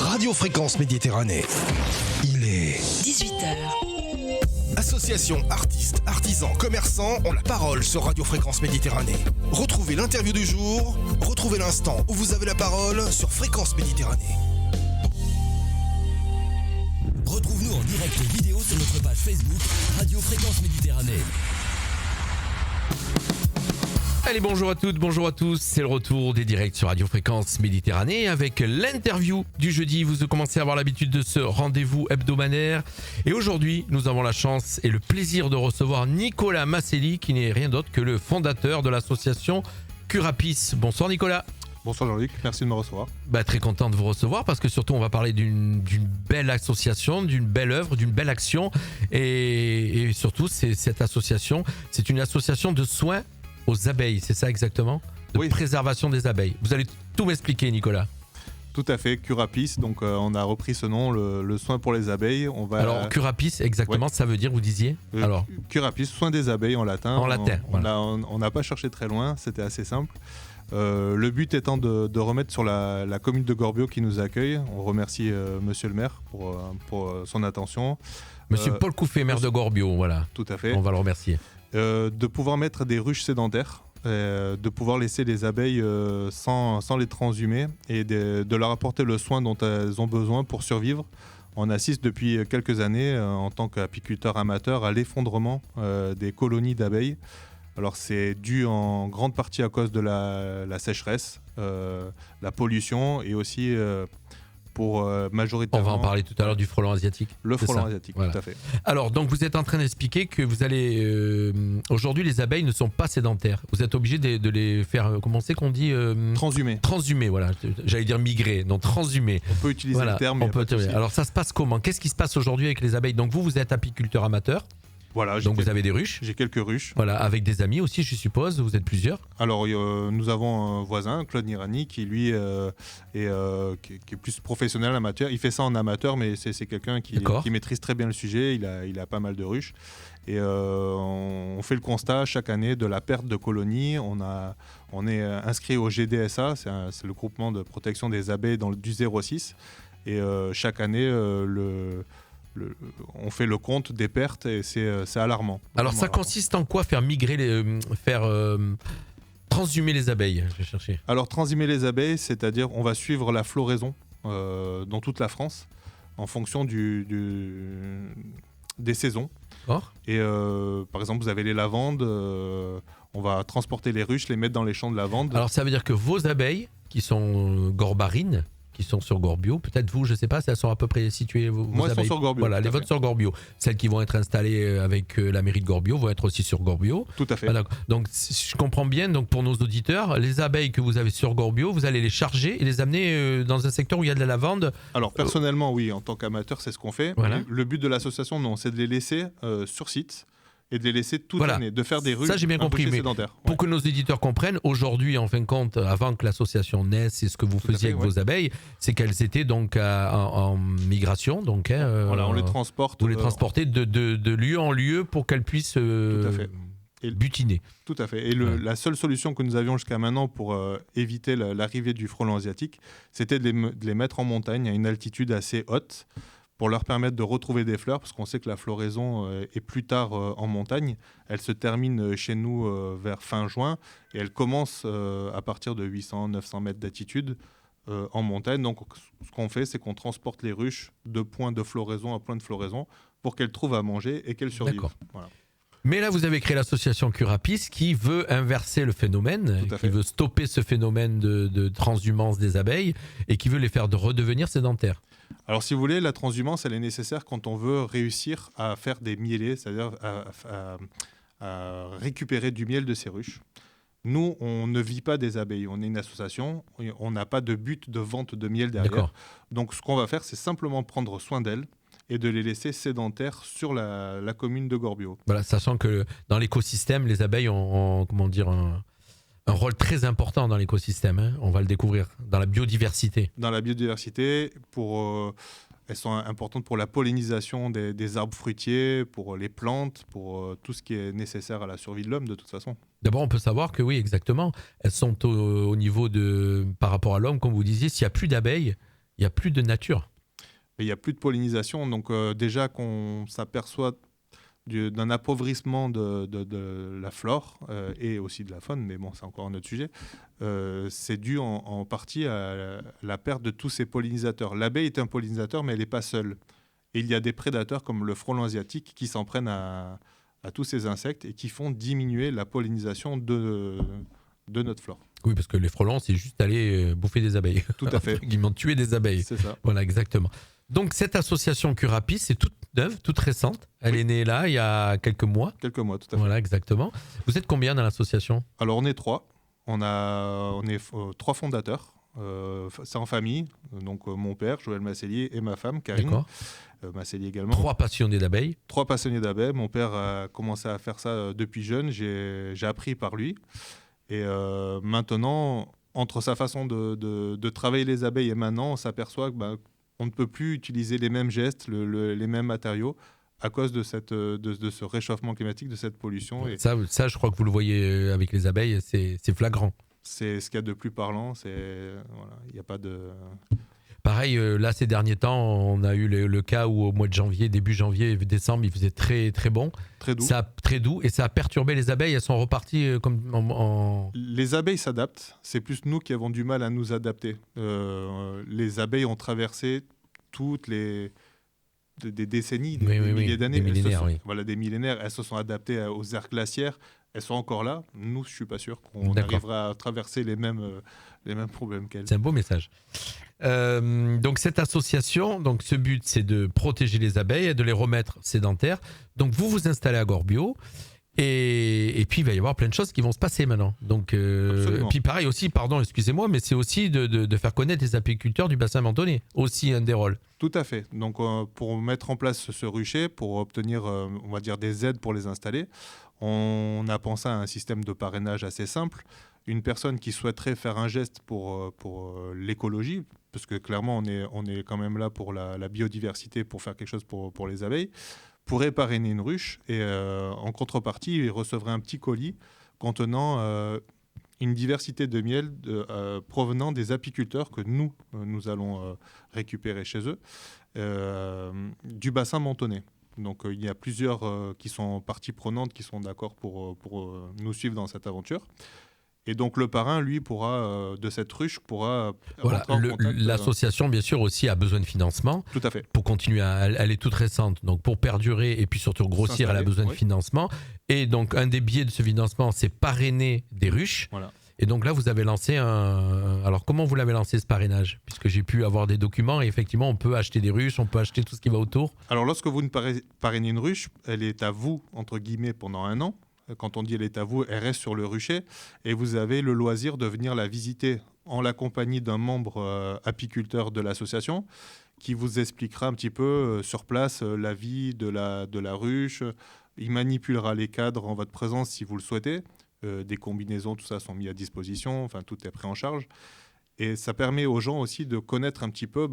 Radio Fréquence Méditerranée. Il est 18h. Associations, artistes, artisans, commerçants ont la parole sur Radio Fréquence Méditerranée. Retrouvez l'interview du jour, retrouvez l'instant où vous avez la parole sur Fréquence Méditerranée. Retrouve-nous en direct vidéo sur notre page Facebook Radio Fréquence Méditerranée. Allez, bonjour à toutes, bonjour à tous, c'est le retour des directs sur Radio Fréquence Méditerranée avec l'interview du jeudi. Vous commencez à avoir l'habitude de ce rendez-vous hebdomadaire et aujourd'hui nous avons la chance et le plaisir de recevoir Nicolas Masselli qui n'est rien d'autre que le fondateur de l'association Curapis. Bonsoir Nicolas. Bonsoir Jean-Luc, merci de me recevoir. Très content de vous recevoir parce que surtout on va parler d'une belle association, d'une belle œuvre, d'une belle action et surtout cette association, c'est une association de soins aux abeilles, c'est ça exactement ? De préservation des abeilles. Vous allez tout m'expliquer Nicolas. Tout à fait, Curapis, donc on a repris ce nom, le soin pour les abeilles. Alors Curapis exactement, ça veut dire, vous disiez Alors Curapis, soin des abeilles en latin. En latin, on n'a pas cherché très loin, c'était assez simple. Le but étant de remettre sur la commune de Gorbio qui nous accueille. On remercie monsieur le maire pour son attention. Monsieur Paul Couffet, maire de Gorbio, voilà. Tout à fait. On va le remercier. De pouvoir mettre des ruches sédentaires, de pouvoir laisser les abeilles sans les transhumer et de leur apporter le soin dont elles ont besoin pour survivre. On assiste depuis quelques années, en tant qu'apiculteur amateur, à l'effondrement des colonies d'abeilles. Alors c'est dû en grande partie à cause de la sécheresse, la pollution et aussi pour majoritairement... On va en parler tout à l'heure du frelon asiatique. Le frelon asiatique, voilà. Tout à fait. Alors donc vous êtes en train d'expliquer que vous allez... aujourd'hui les abeilles ne sont pas sédentaires. Vous êtes obligé de les faire... comment c'est qu'on dit Transhumer. Transhumer, voilà. J'allais dire migrer, non transhumer. On peut utiliser le terme. Alors ça se passe comment ? Qu'est-ce qui se passe aujourd'hui avec les abeilles ? Donc vous êtes apiculteur amateur. Voilà, donc vous avez des ruches. J'ai quelques ruches. Voilà, avec des amis aussi, je suppose. Vous êtes plusieurs. Alors, nous avons un voisin, Claude Nirani, qui lui qui est plus professionnel amateur. Il fait ça en amateur, mais c'est quelqu'un qui maîtrise très bien le sujet. Il a pas mal de ruches. Et on fait le constat chaque année de la perte de colonies. On est inscrit au GDSA, c'est le groupement de protection des abeilles du 06. Et chaque année, on fait le compte des pertes et c'est alarmant. Alors ça consiste en quoi faire migrer, transhumer les abeilles ? Je vais chercher. Alors transhumer les abeilles, c'est-à-dire on va suivre la floraison dans toute la France en fonction des saisons. Et par exemple vous avez les lavandes, on va transporter les ruches, les mettre dans les champs de lavande. Alors ça veut dire que vos abeilles qui sont gorbarines, qui sont sur Gorbio, peut-être vous, je ne sais pas si elles sont à peu près situées. Moi, elles sont sur Gorbio. Voilà, les vôtres sur Gorbio. Celles qui vont être installées avec la mairie de Gorbio vont être aussi sur Gorbio. Tout à fait. Voilà. Donc, si je comprends bien, donc pour nos auditeurs, les abeilles que vous avez sur Gorbio, vous allez les charger et les amener dans un secteur où il y a de la lavande. Alors, personnellement, oui, en tant qu'amateur, c'est ce qu'on fait. Voilà. Le but de l'association, non, c'est de les laisser sur site et de les laisser toute l'année, de faire des ruches. Ça, j'ai bien compris, mais pour que nos éditeurs comprennent, aujourd'hui, en fin de compte, avant que l'association naisse, c'est ce que vous faisiez avec vos abeilles, c'est qu'elles étaient donc en migration, donc voilà, on les transporte. Vous les transportez de lieu en lieu pour qu'elles puissent butiner. Tout à fait. Et la seule solution que nous avions jusqu'à maintenant pour éviter l'arrivée du frelon asiatique, c'était de les mettre en montagne à une altitude assez haute, pour leur permettre de retrouver des fleurs, parce qu'on sait que la floraison est plus tard en montagne. Elle se termine chez nous vers fin juin, et elle commence à partir de 800-900 mètres d'altitude en montagne. Donc ce qu'on fait, c'est qu'on transporte les ruches de point de floraison à point de floraison pour qu'elles trouvent à manger et qu'elles survivent. Voilà. Mais là, vous avez créé l'association Curapis qui veut inverser le phénomène, qui veut stopper ce phénomène de transhumance des abeilles et qui veut les faire redevenir sédentaires. Alors si vous voulez, la transhumance, elle est nécessaire quand on veut réussir à faire des miellets, c'est-à-dire à récupérer du miel de ces ruches. Nous, on ne vit pas des abeilles, on est une association, on n'a pas de but de vente de miel derrière. D'accord. Donc ce qu'on va faire, c'est simplement prendre soin d'elles et de les laisser sédentaires sur la commune de Gorbio. Voilà, sachant que dans l'écosystème, les abeilles ont un rôle très important dans l'écosystème, hein. On va le découvrir, dans la biodiversité. Dans la biodiversité, elles sont importantes pour la pollinisation des arbres fruitiers, pour les plantes, pour tout ce qui est nécessaire à la survie de l'homme de toute façon. D'abord, on peut savoir que oui, exactement, elles sont au niveau par rapport à l'homme, comme vous disiez, s'il n'y a plus d'abeilles, il n'y a plus de nature. Et il n'y a plus de pollinisation. Donc déjà qu'on s'aperçoit d'un appauvrissement de la flore et aussi de la faune, mais bon, c'est encore un autre sujet, c'est dû en partie à la perte de tous ces pollinisateurs. L'abeille est un pollinisateur, mais elle n'est pas seule. Et il y a des prédateurs comme le frelon asiatique qui s'en prennent à tous ces insectes et qui font diminuer la pollinisation de notre flore. Oui, parce que les frelons, c'est juste aller bouffer des abeilles. Tout à fait. Ils m'ont tué des abeilles. C'est ça. Voilà, exactement. Donc cette association Curapis, c'est toute neuve, toute récente. Elle est née là, il y a quelques mois. Quelques mois, tout à fait. Voilà, exactement. Vous êtes combien dans l'association ? Alors on est 3. On est 3 fondateurs. C'est en famille. Donc mon père, Joël Massellier, et ma femme, Karine. D'accord. Massellier également. 3 passionnés d'abeilles. 3 passionnés d'abeilles. Mon père a commencé à faire ça depuis jeune. J'ai appris par lui. Et maintenant, entre sa façon de travailler les abeilles et maintenant, on s'aperçoit que on ne peut plus utiliser les mêmes gestes, les mêmes matériaux à cause de ce réchauffement climatique, de cette pollution. Et Ça, je crois que vous le voyez avec les abeilles, c'est flagrant. c'est ce qu'il y a de plus parlant. Voilà, il n'y a pas de... Pareil, là, ces derniers temps, on a eu le cas où au mois de janvier, début janvier, décembre, il faisait très, très bon. Très doux. Très doux, et ça a perturbé les abeilles. Elles sont reparties comme en... Les abeilles s'adaptent. C'est plus nous qui avons du mal à nous adapter. Les abeilles ont traversé toutes des décennies, des milliers d'années. Des millénaires, Voilà, des millénaires. Elles se sont adaptées aux aires glaciaires. Elles sont encore là. Nous, je ne suis pas sûr qu'on arrivera à traverser les mêmes problèmes qu'elles. C'est un beau message. Donc cette association, donc ce but, c'est de protéger les abeilles et de les remettre sédentaires. Donc vous vous installez à Gorbio. Et puis il va y avoir plein de choses qui vont se passer maintenant. Donc, puis pareil aussi, pardon, excusez-moi, mais c'est aussi de faire connaître les apiculteurs du bassin mentonné, aussi un des rôles. Tout à fait. Donc pour mettre en place ce rucher, pour obtenir, on va dire, des aides pour les installer, on a pensé à un système de parrainage assez simple. Une personne qui souhaiterait faire un geste pour l'écologie, parce que clairement on est quand même là pour la biodiversité, pour faire quelque chose pour les abeilles, pourrait parrainer une ruche et en contrepartie, il recevrait un petit colis contenant une diversité de miel provenant des apiculteurs que nous allons récupérer chez eux, du bassin mentonné. Donc il y a plusieurs qui sont parties prenantes, qui sont d'accord pour nous suivre dans cette aventure. Et donc le parrain, lui, de cette ruche, pourra voilà, rentrer en contact. L'association, bien sûr, aussi a besoin de financement. Tout à fait. Pour continuer, elle est toute récente. Donc pour perdurer et puis surtout grossir, elle a besoin de financement. Et donc un des biais de ce financement, c'est parrainer des ruches. Voilà. Et donc là, vous avez lancé Alors comment vous l'avez lancé ce parrainage ? Puisque j'ai pu avoir des documents et effectivement, on peut acheter des ruches, on peut acheter tout ce qui va autour. Alors lorsque vous parrainez une ruche, elle est à vous, entre guillemets, pendant 1 an. Quand on dit elle est à vous, elle reste sur le rucher et vous avez le loisir de venir la visiter en la compagnie d'un membre apiculteur de l'association qui vous expliquera un petit peu sur place la vie de la ruche. Il manipulera les cadres en votre présence si vous le souhaitez. Des combinaisons, tout ça sont mis à disposition, enfin tout est pris en charge. Et ça permet aux gens aussi de connaître un petit peu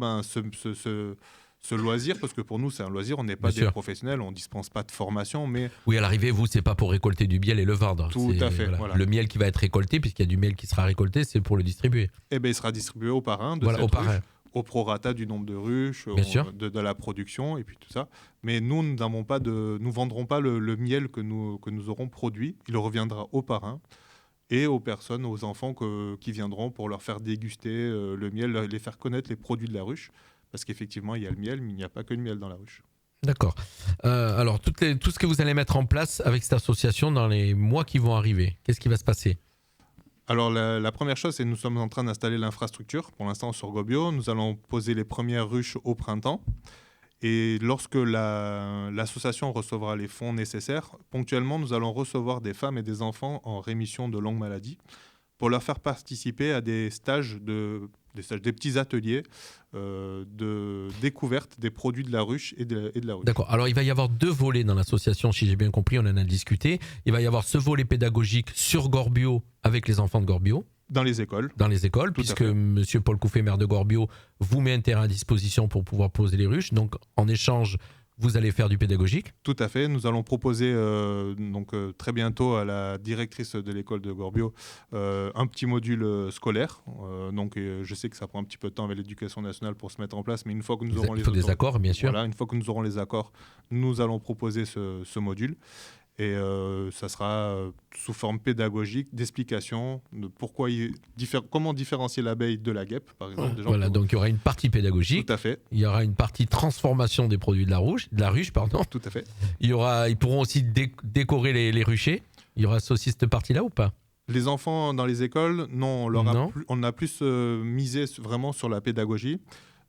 ce loisir, parce que pour nous c'est un loisir, on n'est pas des professionnels, on ne dispense pas de formation, mais... Oui, à l'arrivée, vous, c'est pas pour récolter du miel et le vendre. Tout à fait, voilà. Le miel qui va être récolté, puisqu'il y a du miel qui sera récolté, c'est pour le distribuer. Eh bien, il sera distribué au parrain de cette ruche, au prorata du nombre de ruches, de la production, et puis tout ça. Mais nous nous vendrons pas le miel que nous aurons produit, il reviendra au parrain et aux personnes, aux enfants qui viendront pour leur faire déguster le miel, les faire connaître les produits de la ruche. Parce qu'effectivement, il y a le miel, mais il n'y a pas que le miel dans la ruche. D'accord. Alors, tout ce que vous allez mettre en place avec cette association dans les mois qui vont arriver, qu'est-ce qui va se passer ? Alors, la première chose, c'est que nous sommes en train d'installer l'infrastructure. Pour l'instant, sur Gorbio, nous allons poser les premières ruches au printemps. Et lorsque l'association recevra les fonds nécessaires, ponctuellement, nous allons recevoir des femmes et des enfants en rémission de longue maladie pour leur faire participer à des stages, des petits ateliers de découverte des produits de la ruche et de la ruche. D'accord. Alors, il va y avoir 2 volets dans l'association, si j'ai bien compris, on en a discuté. Il va y avoir ce volet pédagogique sur Gorbio avec les enfants de Gorbio. Dans les écoles. Puisque M. Paul Couffet, maire de Gorbio, vous met un terrain à disposition pour pouvoir poser les ruches. Donc, en échange, vous allez faire du pédagogique. Tout à fait. Nous allons proposer très bientôt à la directrice de l'école de Gorbio un petit module scolaire. Je sais que ça prend un petit peu de temps avec l'éducation nationale pour se mettre en place, mais une fois que nous aurons Il faut des accords, bien sûr. Voilà, une fois que nous aurons les accords, nous allons proposer ce module. Et ça sera sous forme pédagogique, d'explication de comment différencier l'abeille de la guêpe, par exemple. Voilà, donc il y aura une partie pédagogique. Tout à fait. Il y aura une partie transformation des produits de la ruche. Tout à fait. Ils pourront aussi décorer les ruchers. Il y aura aussi cette partie-là ou pas? Les enfants dans les écoles, non, on a plus misé vraiment sur la pédagogie.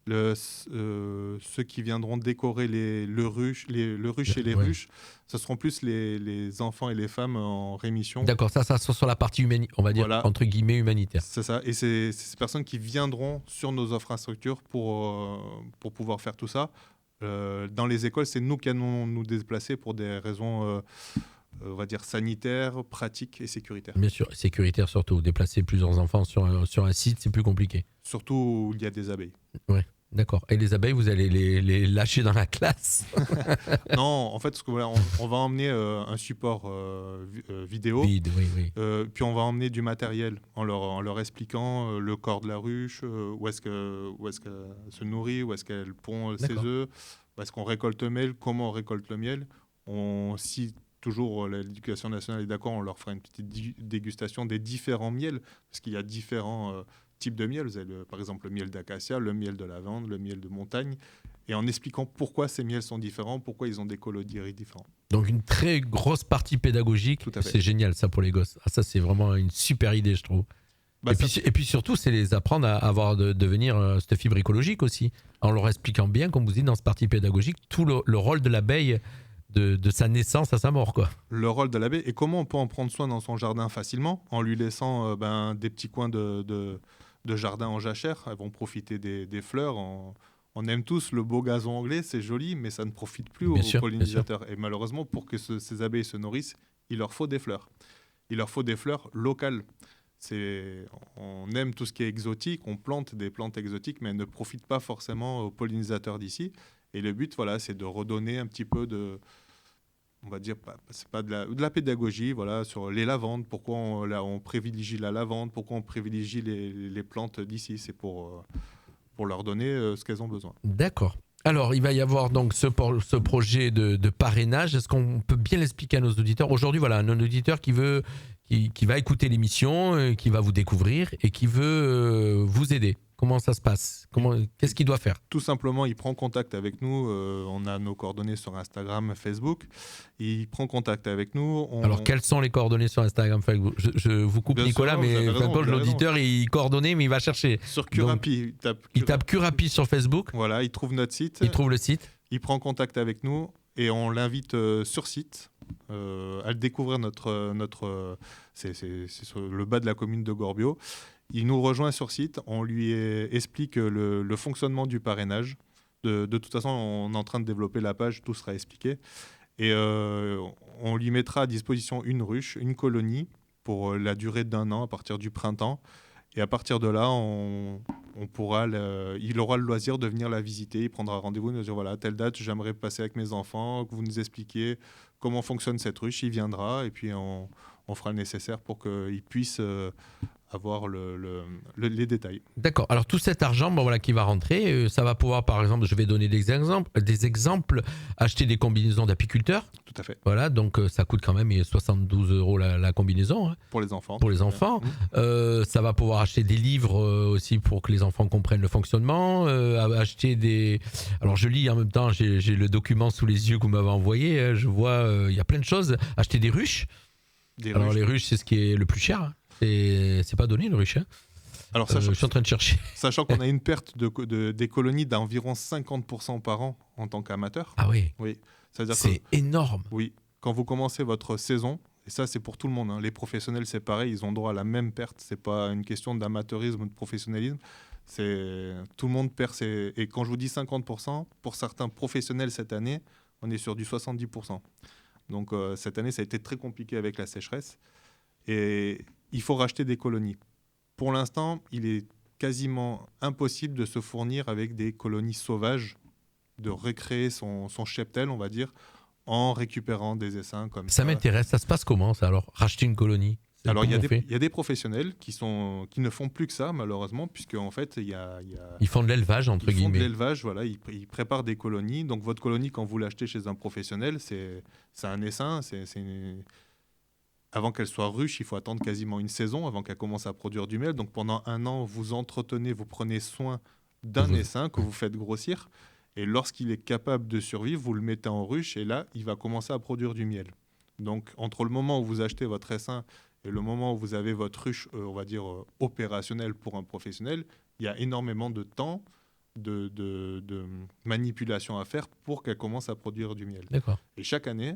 Ceux qui viendront décorer le ruche et les ruches, ce seront plus les enfants et les femmes en rémission. D'accord, ça sera sur la partie on va dire, voilà. Entre guillemets, humanitaire. C'est ça, et c'est ces personnes qui viendront sur nos infrastructures pour pouvoir faire tout ça. Dans les écoles, c'est nous qui allons nous déplacer pour des raisons, on va dire, sanitaires, pratiques et sécuritaires. Bien sûr, sécuritaire surtout. Déplacer plusieurs enfants sur un site, c'est plus compliqué. Surtout où il y a des abeilles. Ouais. D'accord. Et les abeilles, vous allez les lâcher dans la classe? Non, en fait, on va emmener un support vidéo. Vide, oui. Puis on va emmener du matériel en leur expliquant le corps de la ruche, où est-ce qu'elle se nourrit, où est-ce qu'elle pond ses œufs, où est-ce qu'on récolte le miel, comment on récolte le miel. Si toujours l'éducation nationale est d'accord, on leur fera une petite dégustation des différents miels, parce qu'il y a différents types de miel. Vous avez par exemple le miel d'acacia, le miel de lavande, le miel de montagne, et en expliquant pourquoi ces miels sont différents, pourquoi ils ont des colodieries différents. Donc une très grosse partie pédagogique, c'est génial ça pour les gosses. Ah, ça c'est vraiment une super idée, je trouve. Et puis surtout, c'est les apprendre à avoir devenir cette fibre écologique aussi, en leur expliquant bien, comme vous dites dans cette partie pédagogique, tout le rôle de l'abeille de sa naissance à sa mort, quoi. Le rôle de l'abeille et comment on peut en prendre soin dans son jardin facilement, en lui laissant des petits coins de jardin en jachère. Elles vont profiter des fleurs. On aime tous le beau gazon anglais, c'est joli, mais ça ne profite plus aux pollinisateurs. Et malheureusement, pour que ces abeilles se nourrissent, il leur faut des fleurs. Il leur faut des fleurs locales. On aime tout ce qui est exotique, on plante des plantes exotiques, mais elles ne profitent pas forcément aux pollinisateurs d'ici. Et le but, voilà, c'est de redonner un petit peu on va dire, c'est pas de la pédagogie, voilà, sur les lavandes, pourquoi on privilégie la lavande, pourquoi on privilégie les plantes d'ici. C'est pour leur donner ce qu'elles ont besoin. D'accord. Alors, il va y avoir donc ce projet de parrainage. Est-ce qu'on peut bien l'expliquer à nos auditeurs? Aujourd'hui, voilà, un auditeur qui va écouter l'émission, qui va vous découvrir et qui veut vous aider. Comment ça se passe? Qu'est-ce qu'il doit faire? Tout simplement, il prend contact avec nous. On a nos coordonnées sur Instagram, Facebook. Il prend contact avec nous. Alors, quelles sont les coordonnées sur Instagram, Facebook? Je vous coupe, bien Nicolas, sûr, mais l'auditeur, il coordonné, mais il va chercher. Sur Curapi. Il tape Curapi sur Facebook. Voilà, il trouve notre site. Il trouve le site. Il prend contact avec nous et on l'invite sur site à découvrir c'est sur le bas de la commune de Gorbio. Il nous rejoint sur site, on lui explique le fonctionnement du parrainage. De toute façon, on est en train de développer la page, tout sera expliqué. Et on lui mettra à disposition une ruche, une colonie, pour la durée d'1 an, à partir du printemps. Et à partir de là, il aura le loisir de venir la visiter. Il prendra rendez-vous et nous dire, voilà, à telle date, j'aimerais passer avec mes enfants, que vous nous expliquiez comment fonctionne cette ruche. Il viendra et puis on fera le nécessaire pour qu'il puisse avoir les détails. D'accord. Alors tout cet argent qui va rentrer, ça va pouvoir, par exemple, je vais donner des exemples, acheter des combinaisons d'apiculteurs. Tout à fait. Voilà, donc ça coûte quand même 72 € la combinaison. Hein, pour les enfants. Pour les enfants. Ça va pouvoir acheter des livres aussi pour que les enfants comprennent le fonctionnement. Acheter des... Alors je lis en même temps, j'ai le document sous les yeux que vous m'avez envoyé. Je vois, il y a plein de choses. Acheter des ruches. Les ruches, c'est ce qui est le plus cher. Hein. C'est pas donné, le ruche. Hein. Alors, je suis en train de chercher. Sachant qu'on a une perte des colonies d'environ 50% par an en tant qu'amateur. Ah oui. Oui. C'est énorme. Oui. Quand vous commencez votre saison, et ça c'est pour tout le monde, hein, les professionnels c'est pareil, ils ont droit à la même perte. C'est pas une question d'amateurisme ou de professionnalisme. Tout le monde perd Et quand je vous dis 50%, pour certains professionnels cette année, on est sur du 70%. Donc cette année, ça a été très compliqué avec la sécheresse. Et il faut racheter des colonies. Pour l'instant, il est quasiment impossible de se fournir avec des colonies sauvages de recréer son cheptel, on va dire, en récupérant des essaims comme ça. Ça m'intéresse. Ça se passe comment, ça, alors? Racheter une colonie? Alors, il Comment on fait y a des professionnels qui ne font plus que ça, malheureusement, puisque en fait, Ils font de l'élevage, entre ils font de guillemets. l'élevage, voilà, ils préparent des colonies. Donc, votre colonie, quand vous l'achetez chez un professionnel, c'est un essaim. Avant qu'elle soit ruche, il faut attendre quasiment une saison avant qu'elle commence à produire du miel. Donc, pendant 1 an, vous entretenez, vous prenez soin d'un essaim que vous faites grossir. Et lorsqu'il est capable de survivre, vous le mettez en ruche et là, il va commencer à produire du miel. Donc, entre le moment où vous achetez votre essaim et le moment où vous avez votre ruche, on va dire, opérationnelle pour un professionnel, il y a énormément de temps de manipulation à faire pour qu'elle commence à produire du miel. D'accord. Et chaque année,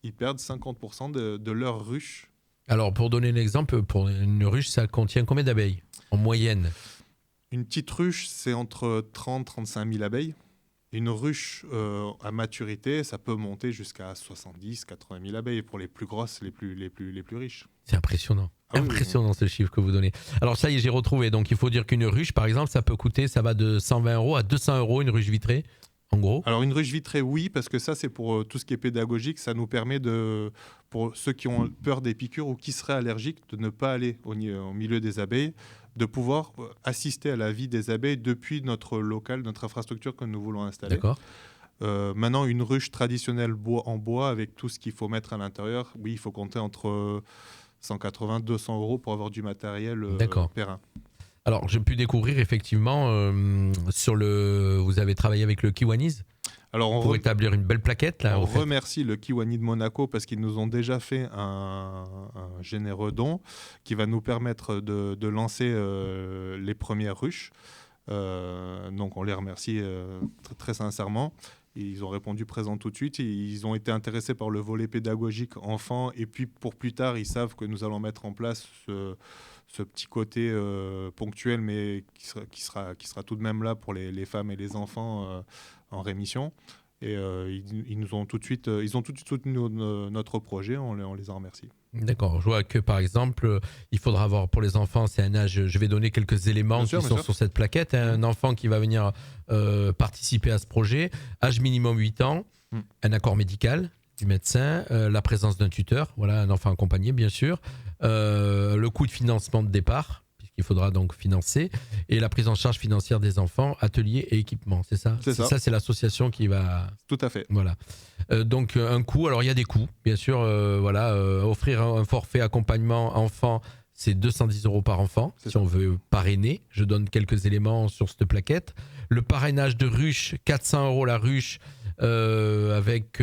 ils perdent 50% de leur ruche. Alors, pour donner un exemple, pour une ruche, ça contient combien d'abeilles, en moyenne? Une petite ruche, c'est entre 30 et 35 000 abeilles. Une ruche à maturité, ça peut monter jusqu'à 70 80 000 abeilles pour les plus grosses, les plus riches. C'est impressionnant. Ah oui, Impressionnant ce chiffre que vous donnez. Alors ça y est, j'ai retrouvé. Donc il faut dire qu'une ruche, par exemple, ça va de 120 € à 200 € une ruche vitrée, en gros. Alors une ruche vitrée, oui, parce que ça c'est pour tout ce qui est pédagogique, ça nous permet pour ceux qui ont peur des piqûres ou qui seraient allergiques, de ne pas aller au milieu des abeilles, de pouvoir assister à la vie des abeilles depuis notre local, notre infrastructure que nous voulons installer. D'accord. Maintenant, une ruche traditionnelle en bois avec tout ce qu'il faut mettre à l'intérieur, oui, il faut compter entre 180 200 € pour avoir du matériel périn. Alors j'ai pu découvrir effectivement vous avez travaillé avec le Kiwanis pour établir une belle plaquette là. On remercie le Kiwani de Monaco parce qu'ils nous ont déjà fait un généreux don qui va nous permettre de lancer les premières ruches. Donc on les remercie très, très sincèrement. Ils ont répondu présent tout de suite. Ils ont été intéressés par le volet pédagogique enfant. Et puis pour plus tard, ils savent que nous allons mettre en place ce petit côté ponctuel, mais qui sera tout de même là pour les femmes et les enfants en rémission. Et ils nous ont tout de suite, soutenu notre projet. On les en remercie. D'accord. Je vois que par exemple, il faudra avoir pour les enfants, c'est un âge. Je vais donner quelques éléments qui sont sur cette plaquette. Un enfant qui va venir participer à ce projet, âge minimum 8 ans, un accord médical du médecin, la présence d'un tuteur, voilà, un enfant accompagné bien sûr, le coût de financement de départ, puisqu'il faudra donc financer, et la prise en charge financière des enfants, ateliers et équipements, c'est ça? C'est ça. Ça, c'est l'association qui va... Tout à fait. Voilà. Donc un coût, alors il y a des coûts, bien sûr, offrir un forfait accompagnement enfant, c'est 210 € par enfant, si on veut parrainer. Je donne quelques éléments sur cette plaquette. Le parrainage de ruche, 400 € la ruche, avec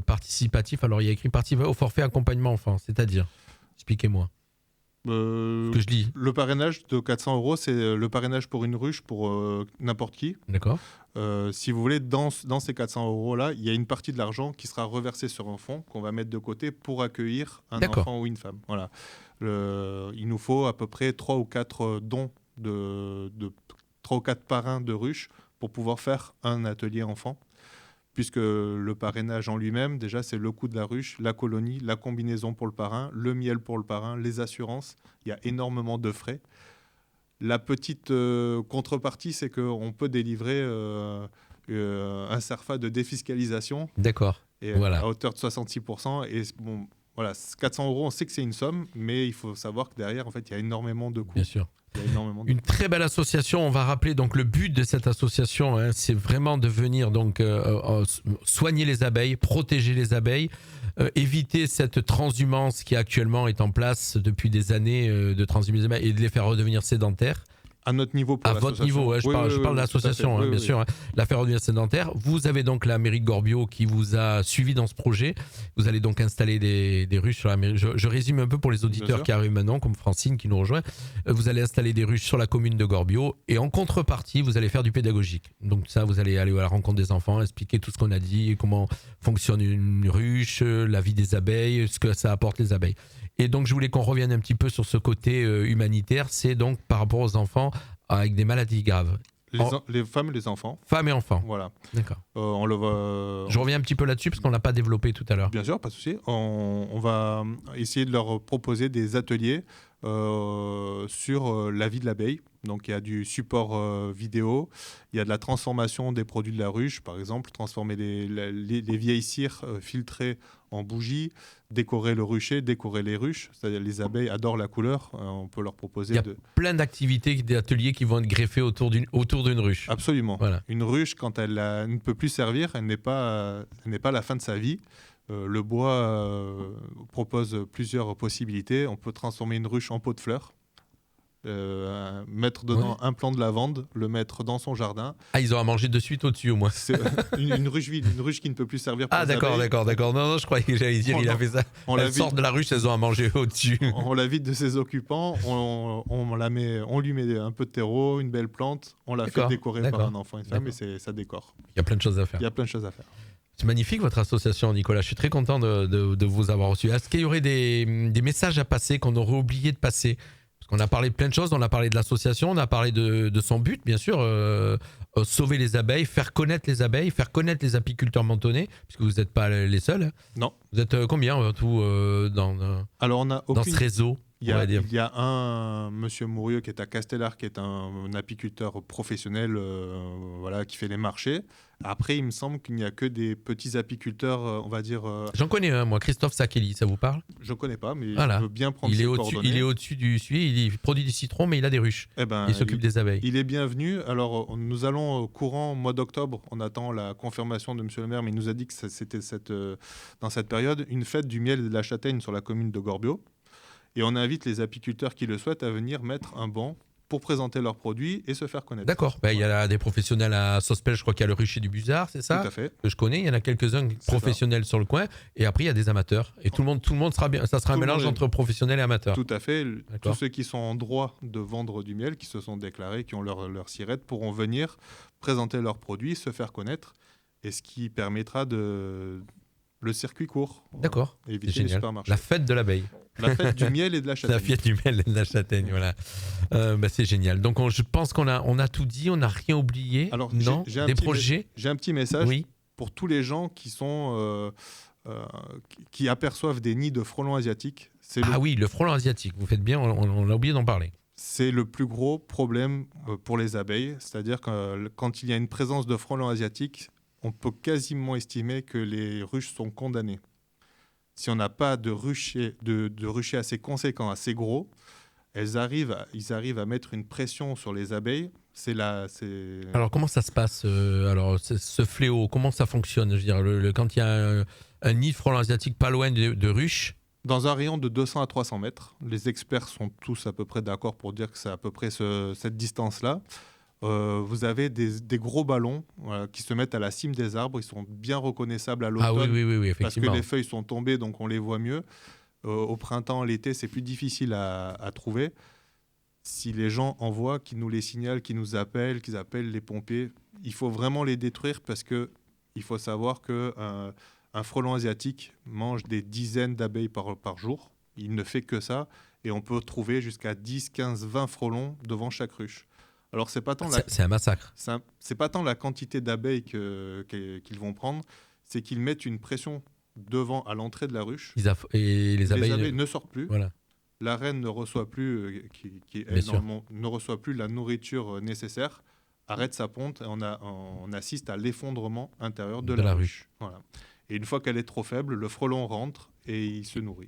participatif. Alors il y a écrit participatif au forfait accompagnement enfant, c'est-à-dire, expliquez-moi. Ce que je lis. Le parrainage de 400 €, c'est le parrainage pour une ruche pour n'importe qui. D'accord. Si vous voulez, dans ces 400 € là, il y a une partie de l'argent qui sera reversée sur un fonds qu'on va mettre de côté pour accueillir un enfant ou une femme. Voilà. Il nous faut à peu près 3 ou 4 dons de 3 ou 4 parrains de ruches pour pouvoir faire un atelier enfant. Puisque le parrainage en lui-même, déjà, c'est le coût de la ruche, la colonie, la combinaison pour le parrain, le miel pour le parrain, les assurances. Il y a énormément de frais. La petite contrepartie, c'est qu'on peut délivrer un CERFA de défiscalisation. D'accord. Et voilà. À hauteur de 66%. Et bon, voilà, 400 €, on sait que c'est une somme, mais il faut savoir que derrière, en fait, il y a énormément de coûts. Bien sûr. Une très belle association. On va rappeler donc le but de cette association, c'est vraiment de venir donc soigner les abeilles, protéger les abeilles, éviter cette transhumance qui actuellement est en place depuis des années de transhumer les abeilles et de les faire redevenir sédentaires. À notre niveau, pour votre niveau, je parle de l'association, bien sûr. La faire redevenir sédentaire. Vous avez donc la mairie de Gorbio qui vous a suivi dans ce projet. Vous allez donc installer des ruches sur la mairie. Je résume un peu pour les auditeurs qui arrivent maintenant, comme Francine qui nous rejoint. Vous allez installer des ruches sur la commune de Gorbio et en contrepartie, vous allez faire du pédagogique. Donc ça, vous allez aller à la rencontre des enfants, expliquer tout ce qu'on a dit, comment fonctionne une ruche, la vie des abeilles, ce que ça apporte les abeilles. Et donc, je voulais qu'on revienne un petit peu sur ce côté humanitaire. C'est donc par rapport aux enfants avec des maladies graves. Les femmes et les enfants. Femmes et enfants. Voilà. D'accord. Je reviens un petit peu là-dessus parce qu'on ne l'a pas développé tout à l'heure. Bien sûr, pas de souci. On va essayer de leur proposer des ateliers sur la vie de l'abeille. Donc il y a du support vidéo, il y a de la transformation des produits de la ruche, par exemple, transformer les vieilles cires filtrées en bougies, décorer le rucher, décorer les ruches. C'est-à-dire les abeilles adorent la couleur, on peut leur proposer Il y a plein d'activités, d'ateliers qui vont être greffés autour d'une ruche. Absolument. Voilà. Une ruche, quand elle ne peut plus servir, elle n'est pas la fin de sa vie. Le bois propose plusieurs possibilités. On peut transformer une ruche en pot de fleurs, mettre dedans un plant de lavande, le mettre dans son jardin. Ah, ils ont à manger de suite au-dessus au moins. C'est une ruche vide, une ruche qui ne peut plus servir pour les d'accord. Non, je croyais que j'allais dire, il a fait ça. Elles sortent de la ruche, elles ont à manger au-dessus. On la vide de ses occupants, on lui met un peu de terreau, une belle plante, on la fait décorer par un enfant et une femme, et ça décore. Il y a plein de choses à faire. C'est magnifique votre association, Nicolas. Je suis très content de vous avoir reçu. Est-ce qu'il y aurait des messages à passer qu'on aurait oublié de passer ? Parce qu'on a parlé de plein de choses, on a parlé de l'association, on a parlé de son but, bien sûr, sauver les abeilles, faire connaître les abeilles, faire connaître les apiculteurs mentonnais, puisque vous n'êtes pas les seuls. Non. Vous êtes combien tout Alors on a dans ce réseau? Il y a un monsieur Mourieux qui est à Castellar, qui est un apiculteur professionnel qui fait les marchés. Après, il me semble qu'il n'y a que des petits apiculteurs, on va dire... J'en connais un, moi, Christophe Sakeli, ça vous parle? Je ne connais pas, mais voilà. Je veux bien prendre ses coordonnées. Il est au-dessus du suivi, il produit du citron, mais il a des ruches. Il s'occupe des abeilles. Il est bienvenu. Alors, nous allons courant mois d'octobre, on attend la confirmation de monsieur le maire, mais il nous a dit que c'était dans cette période, une fête du miel et de la châtaigne sur la commune de Gorbio. Et on invite les apiculteurs qui le souhaitent à venir mettre un banc pour présenter leurs produits et se faire connaître. D'accord. Il y a des professionnels à Sospel, je crois qu'il y a le rucher du Busard, c'est ça? Tout à fait. Que je connais. Il y en a quelques-uns professionnels sur le coin. Et après, il y a des amateurs. Et tout le monde sera bien. Ça sera un mélange entre professionnels et amateurs. Tout à fait. Tous ceux qui sont en droit de vendre du miel, qui se sont déclarés, qui ont leur sirette, pourront venir présenter leurs produits, se faire connaître. Et ce qui permettra le circuit court. D'accord. Éviter c'est génial. Les supermarchés. La fête de l'abeille. La fête du miel et de la châtaigne. La fête du miel et de la châtaigne, voilà. C'est génial. Donc je pense qu'on a tout dit, on n'a rien oublié. Alors, non, des projets. J'ai un petit message oui. Pour tous les gens qui aperçoivent des nids de frelons asiatiques. Oui, le frelon asiatique, vous faites bien, on a oublié d'en parler. C'est le plus gros problème pour les abeilles. C'est-à-dire que quand il y a une présence de frelons asiatiques, on peut quasiment estimer que les ruches sont condamnées. Si on n'a pas de rucher assez conséquent, assez gros, ils arrivent à mettre une pression sur les abeilles. Alors comment ça se passe ce fléau, comment ça fonctionne? Je veux dire, quand il y a un nid de frelons asiatiques pas loin de ruches. Dans un rayon de 200 à 300 mètres, les experts sont tous à peu près d'accord pour dire que c'est à peu près cette distance-là. Vous avez des gros ballons qui se mettent à la cime des arbres. Ils sont bien reconnaissables à l'automne oui, parce que les feuilles sont tombées, donc on les voit mieux. Au printemps, l'été, c'est plus difficile à trouver. Si les gens en voient, qu'ils nous les signalent, qu'ils nous appellent, qu'ils appellent les pompiers, il faut vraiment les détruire parce qu'il faut savoir qu'un frelon asiatique mange des dizaines d'abeilles par jour. Il ne fait que ça et on peut trouver jusqu'à 10, 15, 20 frelons devant chaque ruche. Alors, c'est un massacre. C'est pas tant la quantité d'abeilles qu'ils vont prendre, c'est qu'ils mettent une pression devant à l'entrée de la ruche. Et les abeilles ne sortent plus. Voilà. La reine ne reçoit plus, ne reçoit plus la nourriture nécessaire, arrête sa ponte et on assiste à l'effondrement intérieur de la ruche. Voilà. Et une fois qu'elle est trop faible, le frelon rentre et il se nourrit.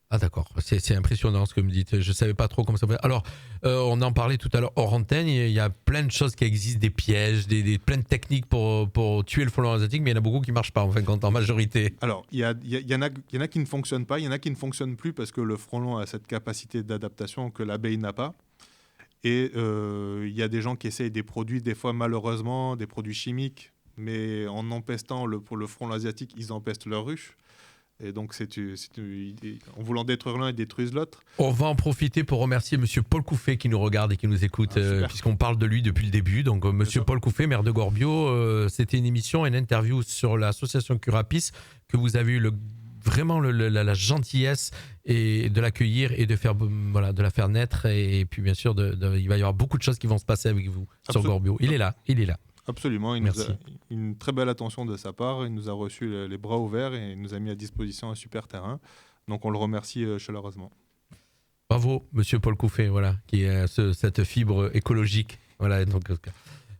Ah d'accord, c'est impressionnant ce que vous me dites, je ne savais pas trop comment ça va. Alors, on en parlait tout à l'heure hors antenne, il y a plein de choses qui existent, des pièges, plein de techniques pour tuer le frelon asiatique, mais il y en a beaucoup qui ne marchent pas en majorité. Alors, il y en a qui ne fonctionnent pas, il y en a qui ne fonctionnent plus parce que le frelon a cette capacité d'adaptation que l'abeille n'a pas. Et il y a des gens qui essayent des produits, des fois malheureusement, des produits chimiques, mais en empestant pour le frelon asiatique, ils empestent leur ruche. Et donc, en voulant détruire l'un, ils détruisent l'autre. On va en profiter pour remercier Monsieur Paul Couffet qui nous regarde et qui nous écoute, puisqu'on parle de lui depuis le début. Donc, Monsieur Paul Couffet, maire de Gorbio, c'était une émission, une interview sur l'association Curapis que vous avez eu vraiment la gentillesse et de l'accueillir et de la faire naître. Et puis, bien sûr, il va y avoir beaucoup de choses qui vont se passer avec vous sur Gorbio. Il est là. Absolument, il nous a une très belle attention de sa part, il nous a reçus les bras ouverts et il nous a mis à disposition un super terrain. Donc on le remercie chaleureusement. Bravo, monsieur Paul Couffet, voilà, qui a cette fibre écologique. Voilà, donc,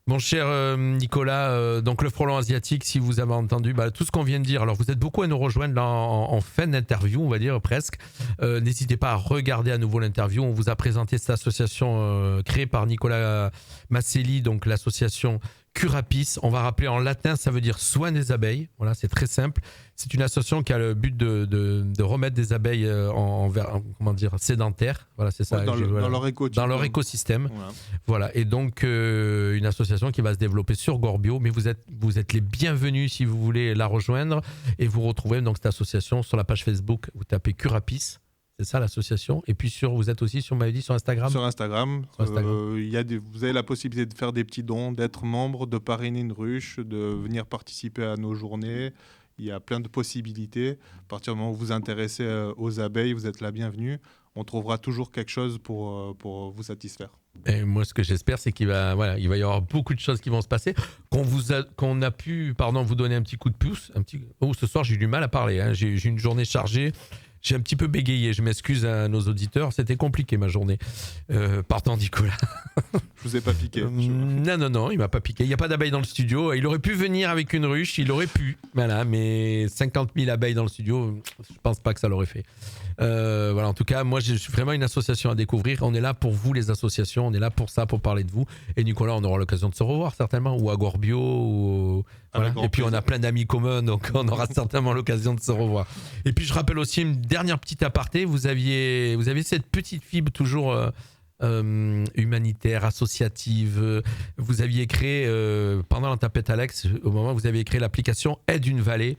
mon cher Nicolas, donc le frelon asiatique, si vous avez entendu tout ce qu'on vient de dire, alors vous êtes beaucoup à nous rejoindre là en fin d'interview, on va dire presque. N'hésitez pas à regarder à nouveau l'interview. On vous a présenté cette association créée par Nicolas Masselli, donc l'association Curapis. On va rappeler en latin, ça veut dire soin des abeilles. Voilà, c'est très simple. C'est une association qui a le but de remettre des abeilles sédentaires. Voilà, c'est ça. Dans leur écosystème. Voilà. Et donc, une association qui va se développer sur Gorbio. Mais vous êtes les bienvenus si vous voulez la rejoindre. Et vous retrouvez donc cette association sur la page Facebook. Vous tapez Curapis. C'est ça l'association. Et puis vous êtes aussi sur Instagram. Sur Instagram. Vous avez la possibilité de faire des petits dons, d'être membre, de parrainer une ruche, de venir participer à nos journées. Il y a plein de possibilités. À partir du moment où vous vous intéressez aux abeilles, vous êtes la bienvenue. On trouvera toujours quelque chose pour vous satisfaire. Et moi, ce que j'espère, c'est qu'il va y avoir beaucoup de choses qui vont se passer. Qu'on a pu vous donner un petit coup de pouce. Ce soir, j'ai eu du mal à parler. Hein. J'ai une journée chargée. J'ai un petit peu bégayé, je m'excuse à nos auditeurs, c'était compliqué ma journée. Pardon Nicolas. Je vous ai pas piqué. Non, il m'a pas piqué. Il n'y a pas d'abeilles dans le studio. Il aurait pu venir avec une ruche, il aurait pu. Voilà, mais 50 000 abeilles dans le studio, je pense pas que ça l'aurait fait. En tout cas, moi, je suis vraiment une association à découvrir. On est là pour vous, les associations. On est là pour ça, pour parler de vous. Et Nicolas, on aura l'occasion de se revoir certainement, ou à Gorbio. Voilà. Et puis, on a plein d'amis communs, donc on aura certainement l'occasion de se revoir. Et puis, je rappelle aussi une dernière petite aparté. Vous aviez cette petite fibre toujours humanitaire, associative. Vous aviez créé, pendant la tempête Alex, au moment où vous aviez créé l'application Aide une vallée.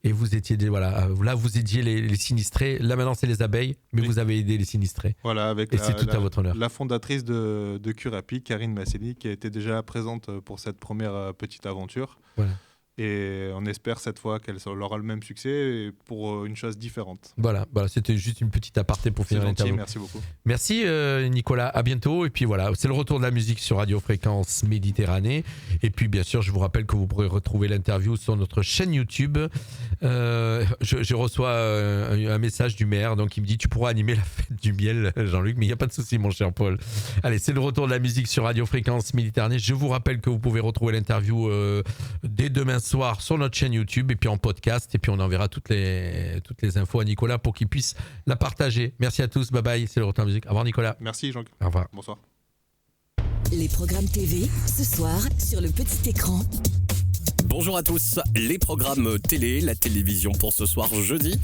Et vous étiez là vous aidiez les sinistrés. Là maintenant c'est les abeilles, mais vous avez aidé les sinistrés. Voilà, et c'est tout à votre honneur. La fondatrice de Curapi, Karine Masselli, qui a été déjà présente pour cette première petite aventure. Voilà. Et on espère cette fois qu'elle aura le même succès pour une chose différente. Voilà, c'était juste une petite aparté pour finir l'interview. Merci beaucoup. Merci Nicolas, à bientôt. Et puis voilà, c'est le retour de la musique sur Radio Fréquence Méditerranée. Et puis bien sûr, je vous rappelle que vous pourrez retrouver l'interview sur notre chaîne YouTube. Je reçois un message du maire, donc il me dit tu pourras animer la fête du miel, Jean-Luc, mais il n'y a pas de souci mon cher Paul. Allez, c'est le retour de la musique sur Radio Fréquence Méditerranée. Je vous rappelle que vous pouvez retrouver l'interview dès demain soir sur notre chaîne YouTube et puis en podcast, et puis on enverra toutes les infos à Nicolas pour qu'il puisse la partager. Merci à tous, bye bye, c'est le retour de la musique. Au revoir Nicolas. Merci Jean-Luc. Au revoir. Bonsoir. Les programmes TV, ce soir, sur le petit écran. Bonjour à tous, les programmes télé, la télévision pour ce soir jeudi.